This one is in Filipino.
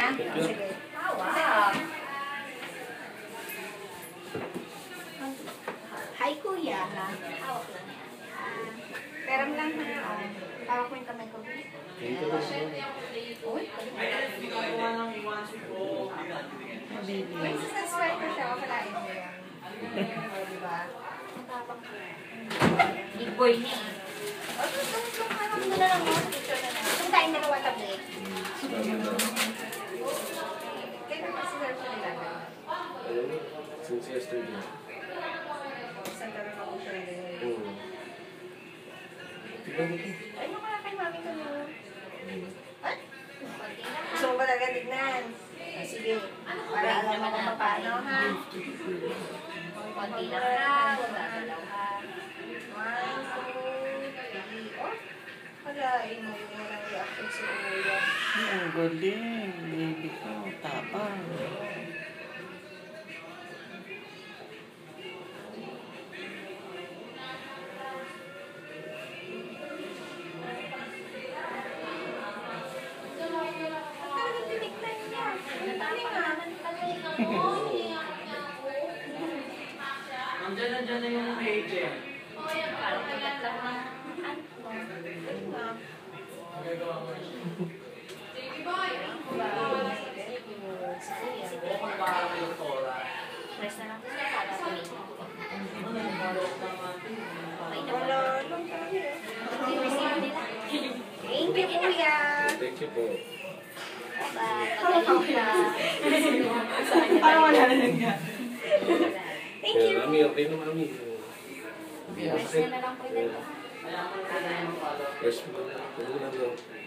ha? Sige. Wow. Hi, kuya. Hawak lang yan. Peram lang ha. Hawak mo yung kamay ko. Dito na siya. Uy, Baby. sasway ko siya. Wakalain mo yan. Diba? Matapang ko. Big boy niya eh. Harap mo na lang mo. Picture na lang. Kung tayong dalawa tablet. Kaya pa si Sir siya nilaga. Ayun. Since yesterday. Saan ka rin ako siya nilaga? Oo. Tignan mo ito. Ay, makala kay mami ko mo. Ay? Konti lang. Gusto mo ba talaga tignan? Sige. Para alam mo kung paano ha. Konti lang ha. Gagalaw ha. 1, 2, 3. Oh, palain mo yung walang reaction sa kuya. Ang galing. Baby ko. Tapang. Ang talagang titignan niya. Ang dami nga. Nandiyan na yung agent. Parang kagat lang ng Kung para kayo Tora. press na lang siya para tumingin. Ano na yung follow-up ng ating? Okay na Wala ba? lang tayo. Yung receipt nila. Thank you, kuya. Thank you po. Bye-bye. Pagaling ka. Parang wala na nangyari. Thank you. Mami, okay na mami. Press na lang po yung dalawa. Kaya ako na yung follow-up. Press mo na. Huwag mo na daw.